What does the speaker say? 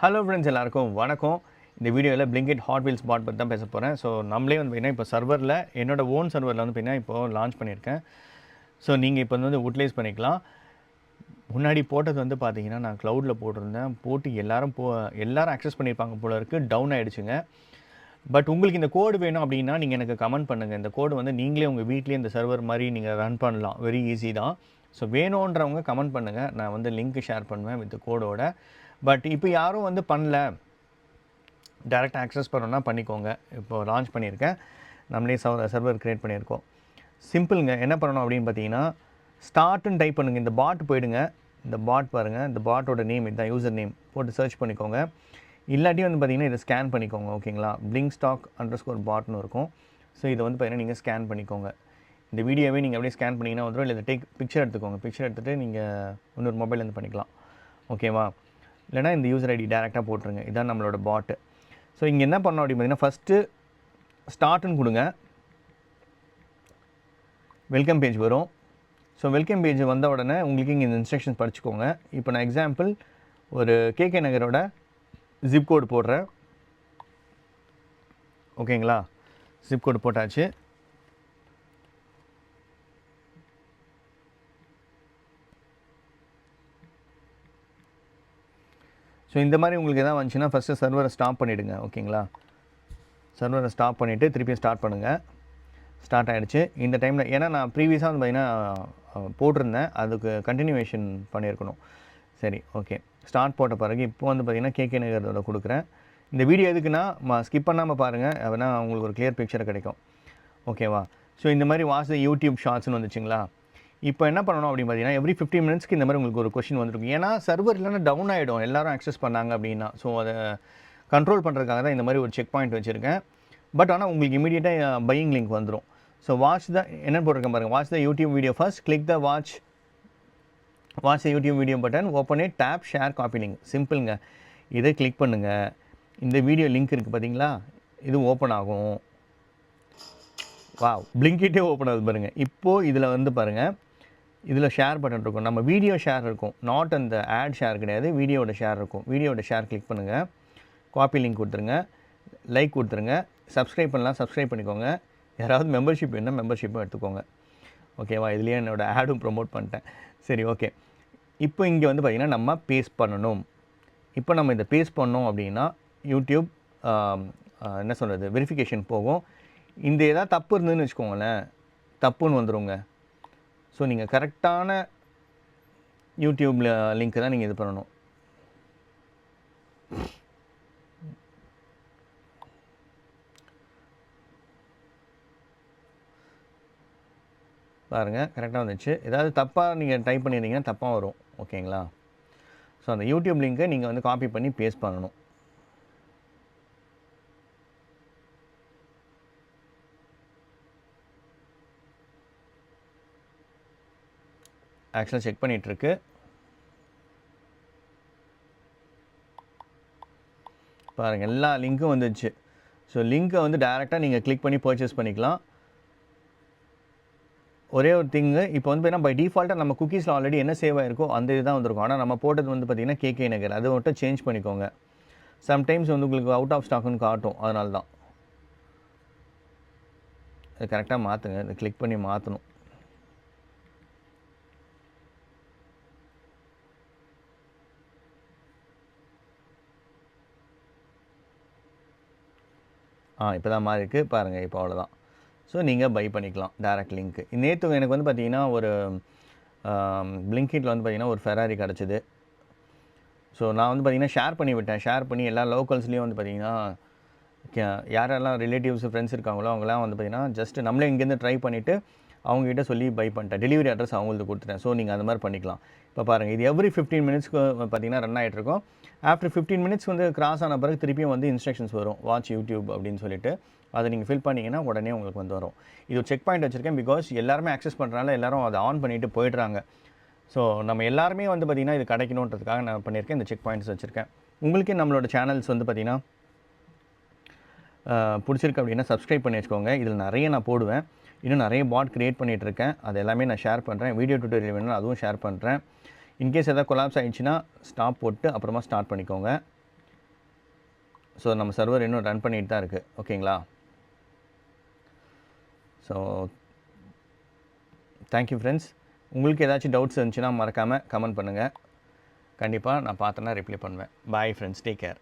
Hello friends எல்லாருக்கும் வணக்கம். இந்த வீடியோவில் Blinkit ஹாட் வீல்ஸ் பாட் பற்றி தான் பேச போகிறேன். ஸோ நம்மளே வந்து பார்த்தீங்கன்னா இப்போ சர்வரில் என்னோட ஓன் சர்வரில் வந்து பார்த்தீங்கன்னா இப்போது லான்ச் பண்ணியிருக்கேன். ஸோ நீங்கள் இப்போ வந்து யூட்டிலைஸ் பண்ணிக்கலாம். முன்னாடி போட்டது வந்து பார்த்தீங்கன்னா நான் க்ளவுடில் போட்டிருந்தேன். போட்டு எல்லாரும் அக்சஸ் பண்ணியிருப்பாங்க போல இருக்குது. டவுன் ஆகிடுச்சுங்க. பட் உங்களுக்கு இந்த கோடு வேணும் அப்படின்னா நீங்கள் எனக்கு கமெண்ட் பண்ணுங்கள். இந்த கோடு வந்து நீங்களே உங்கள் வீட்லேயே இந்த சர்வர் மாதிரி நீங்கள் ரன் பண்ணலாம். வெரி ஈஸி தான். ஸோ வேணுன்றவங்க கமெண்ட் பண்ணுங்கள். நான் வந்து லிங்க் ஷேர் பண்ணுவேன் வித் கோடோட. பட் இப்போ யாரும் வந்து பண்ணல, டேரெக்டாக ஆக்சஸ் பண்ணணுன்னா பண்ணிக்கோங்க. இப்போது லான்ச் பண்ணியிருக்கேன். நம்மளே சர்வர் க்ரியேட் பண்ணியிருக்கோம். சிம்பிளுங்க. என்ன பண்ணணும் அப்படின்னு பார்த்தீங்கன்னா, ஸ்டார்ட்டுன்னு டைப் பண்ணுங்கள். இந்த பாட் போயிடுங்க. இந்த பாட் பாருங்கள். இந்த பாட்டோட நேம் இதுதான், யூசர் நேம் போட்டு சர்ச் பண்ணிக்கோங்க. இல்லாட்டி வந்து பார்த்தீங்கன்னா இதை ஸ்கேன் பண்ணிக்கோங்க. ஓகேங்களா, Blinkstock_botன்னு இருக்கும். ஸோ இதை வந்து பார்த்தீங்கன்னா நீங்கள் ஸ்கேன் பண்ணிக்கோங்க. இந்த வீடியோவே நீங்கள் அப்படியே ஸ்கேன் பண்ணிங்கன்னா வந்துடும். இல்லை இதை பிக்சர் எடுத்துக்கோங்க. பிக்சர் எடுத்துகிட்டு நீங்கள் இன்னொரு மொபைல்லேருந்து பண்ணிக்கலாம். ஓகேவா? இல்லைனா இந்த யூசர் ஐடி டேரெக்டாக போட்டுருங்க. இதுதான் நம்மளோட பாட்டு. ஸோ இங்கே என்ன பண்ணோம் அப்படின்னு பார்த்தீங்கன்னா, ஃபஸ்ட்டு ஸ்டார்ட்டுன்னு கொடுங்க. வெல்கம் பேஜ் வரும். ஸோ வெல்கம் பேஜ் வந்த உடனே உங்களுக்கு இங்கே இந்த இன்ஸ்ட்ரக்ஷன்ஸ் படிச்சுக்கோங்க. இப்போ நான் எக்ஸாம்பிள் ஒரு கேகே நகரோட ஜிப் கோடு போடுறேன். ஓகேங்களா, ஜிப் கோடு போட்டாச்சு. ஸோ இந்த மாதிரி உங்களுக்கு எதாவது வந்துச்சுன்னா ஃபஸ்ட்டு சர்வரை ஸ்டாப் பண்ணிவிடுங்க. ஓகேங்களா, சர்வரை ஸ்டாப் பண்ணிவிட்டு திருப்பியும் ஸ்டார்ட் பண்ணுங்கள். ஸ்டார்ட் ஆகிடுச்சு. இந்த டைமில் ஏன்னா நான் ப்ரீவியஸாக வந்து பார்த்தீங்கன்னா போட்டிருந்தேன், அதுக்கு கண்டினியூவேஷன் பண்ணியிருக்கணும். சரி, ஓகே. ஸ்டார்ட் போட்ட பிறகு இப்போ வந்து பார்த்திங்கன்னா கேகே நகரோட கொடுக்குறேன். இந்த வீடியோ எதுக்குன்னா ஸ்கிப் பண்ணாமல் பாருங்கள், அப்படின்னா உங்களுக்கு ஒரு கிளியர் பிக்சர் கிடைக்கும். ஓகேவா? ஸோ இந்த மாதிரி வாட்ஸ் யூடியூப் ஷார்ட்ஸ்னு வந்துச்சுங்களா. இப்போ என்ன பண்ணணும் அப்படின்னு பார்த்தீங்கன்னா, எவ்ரி 15 மினிட்ஸ்க்கு இந்த மாதிரி உங்களுக்கு ஒரு கொஸ்டின் வந்துருக்கும். ஏன்னா சர்வர் இல்லைன்னா டவுன் ஆகிடும், எல்லாரும் ஆக்சஸ் பண்ணாங்க அப்படின்னா. ஸோ அதை கண்ட்ரோல் பண்ணுறதுக்காக தான் இந்த மாதிரி ஒரு செக் பாயிண்ட் வச்சுருக்கேன். பட் ஆனால் உங்களுக்கு இமீடியட்டாக பையிங் லிங்க் வந்துடும். ஸோ வாட்ச் த என்ன போட்டிருக்கேன் பாருங்கள், watch the YouTube video first, click the watch the YouTube video button, open it, tap, share, copy link. சிம்பிளுங்க. இதை கிளிக் பண்ணுங்கள். இந்த வீடியோ லிங்க் இருக்குது பார்த்தீங்களா, இது ஓப்பன் ஆகும். Blinkitே ஓப்பன் ஆகுது பாருங்கள். இப்போது இதில் வந்து பாருங்கள், இதில் ஷேர் பட்டன் இருக்கும். நம்ம வீடியோ ஷேர் இருக்கும், நாட் அந்த ஆட் ஷேர் கிடையாது, வீடியோட ஷேர் இருக்கும். வீடியோட ஷேர் கிளிக் பண்ணுங்கள், காப்பி லிங்க் கொடுத்துருங்க, லைக் கொடுத்துருங்க. சப்ஸ்கிரைப் பண்ணலாம், சப்ஸ்கிரைப் பண்ணிக்கோங்க. யாராவது மெம்பர்ஷிப் வேணுன்னா மெம்பர்ஷிப்பும் எடுத்துக்கோங்க. ஓகேவா? இதுலேயே என்னோடய ஆடும் ப்ரொமோட் பண்ணிட்டேன். சரி, ஓகே. இப்போ இங்கே வந்து பார்த்திங்கன்னா நம்ம பேஸ்ட் பண்ணணும். இப்போ நம்ம இதை பேஸ்ட் பண்ணோம் அப்படின்னா யூடியூப் என்ன சொல்கிறது, வெரிஃபிகேஷன் போகும். இந்த ஏதாவது தப்பு இருந்ததுன்னு வச்சுக்கோங்களேன், தப்புன்னு வந்துடுங்க. ஸோ நீங்கள் கரெக்டான யூடியூப்பில் லிங்க்கு தான் நீங்கள் இது பண்ணணும். பாருங்கள், கரெக்டாக வந்துச்சு. ஏதாவது தப்பாக நீங்கள் டைப் பண்ணியிருந்தீங்கன்னா தப்பாக வரும். ஓகேங்களா? ஸோ அந்த யூடியூப் லிங்க்கை நீங்கள் வந்து காப்பி பண்ணி பேஸ்ட் பண்ணணும். ஆக்சுவலாக செக் பண்ணிகிட்ருக்கு. பாருங்கள், எல்லா லிங்க்கும் வந்துடுச்சு. ஸோ லிங்க்கை வந்து டேரெக்டாக நீங்கள் கிளிக் பண்ணி பர்ச்சேஸ் பண்ணிக்கலாம். ஒரே ஒரு திங்கு, இப்போ வந்து பார்த்தீங்கன்னா பை டிஃபால்ட்டாக நம்ம குக்கீஸில் ஆல்ரெடி என்ன சேவ் ஆகிருக்கோ அந்த இது தான் வந்திருக்கும். ஆனால் நம்ம போட்டது வந்து பார்த்திங்கன்னா கேகே நகர். அதை மட்டும் சேஞ்ச் பண்ணிக்கோங்க. சம்டைம்ஸ் வந்து உங்களுக்கு அவுட் ஆஃப் ஸ்டாக்குன்னு காட்டும், அதனால தான். அது கரெக்டாக மாற்றுங்க. இதை கிளிக் பண்ணி மாற்றணும். இப்போ தான் மாறி இருக்குது பாருங்கள். இப்போ அவ்வளோதான். ஸோ நீங்கள் பை பண்ணிக்கலாம் டேரெக்ட் லிங்க்கு. நேற்று எனக்கு வந்து பார்த்திங்கன்னா ஒரு Blinkitல வந்து பார்த்திங்கன்னா ஒரு ஃபெராரி கிடச்சிது. ஸோ நான் வந்து பார்த்திங்கன்னா ஷேர் பண்ணி விட்டேன். ஷேர் பண்ணி எல்லா லோக்கல்ஸ்லேயும் வந்து பார்த்திங்கன்னா யாரெல்லாம் ரிலேட்டிவ்ஸ் ஃப்ரெண்ட்ஸ் இருக்காங்களோ அவங்களாம் வந்து பார்த்திங்கன்னா ஜஸ்ட்டு நம்மளே இங்கேருந்து ட்ரை பண்ணிவிட்டு அவங்ககிட்ட சொல்லி பை பண்ணிட்டேன். டெலிவரி அட்ரஸ் அவங்களுக்கு கொடுத்துட்டேன். ஸோ நீங்கள் அந்த மாதிரி பண்ணிக்கலாம். இப்போ பாருங்கள், இது எவ்ரி 15 மினிட்ஸ்க்கு பார்த்திங்கன்னா ரன் ஆகிட்ருக்கோம். ஆஃப்டர் 15 மினிட்ஸ் வந்து கிராஸ் ஆன பிறகு திருப்பியும் வந்து இன்ஸ்ட்ரக்ஷன்ஸ் வரும், வாட்ச் யூடியூப் அப்படின்னு சொல்லிட்டு. அதை நீங்கள் ஃபில் பண்ணிங்கன்னா உடனே உங்களுக்கு வந்து வரும். இது ஒரு செக் பாயிண்ட் வச்சுருக்கேன். பிகாஸ் எல்லாருமே ஆக்சஸ் பண்ணுறனால எல்லோரும் அதை ஆன் பண்ணிவிட்டு போயிடுறாங்க. ஸோ நம்ம எல்லாருமே வந்து பார்த்திங்கன்னா இது கிடைக்கணுன்றதுக்காக நான் பண்ணியிருக்கேன். இந்த செக் பாயிண்ட்ஸ் வச்சுருக்கேன். உங்களுக்கே நம்மளோட சேனல்ஸ் வந்து பார்த்திங்கன்னா பிடிச்சிருக்கு அப்படின்னா சப்ஸ்கிரைப் பண்ணி வச்சுக்கோங்க. இதில் நிறைய நான் போடுவேன். இன்னும் நிறைய பாட் க்ரியேட் பண்ணிகிட்ருக்கேன். அது எல்லாமே நான் ஷேர் பண்ணுறேன். வீடியோ டியூட்டோரியல் வேணும்னா அதுவும் ஷேர் பண்ணுறேன். இன்கேஸ் எதாவது கொலாப்ஸ் ஆகிடுச்சுன்னா ஸ்டாப் போட்டு அப்புறமா ஸ்டார்ட் பண்ணிக்கோங்க. ஸோ நம்ம சர்வர் இன்னும் ரன் பண்ணிட்டு தான் இருக்குது. ஓகேங்களா? So thank you friends. உங்களுக்கு ஏதாச்சும் டவுட்ஸ் இருந்துச்சுன்னா மறக்காமல் கமெண்ட் பண்ணுங்கள். கண்டிப்பாக நான் பார்த்தேன்னா ரிப்ளை பண்ணுவேன். Bye friends, take care.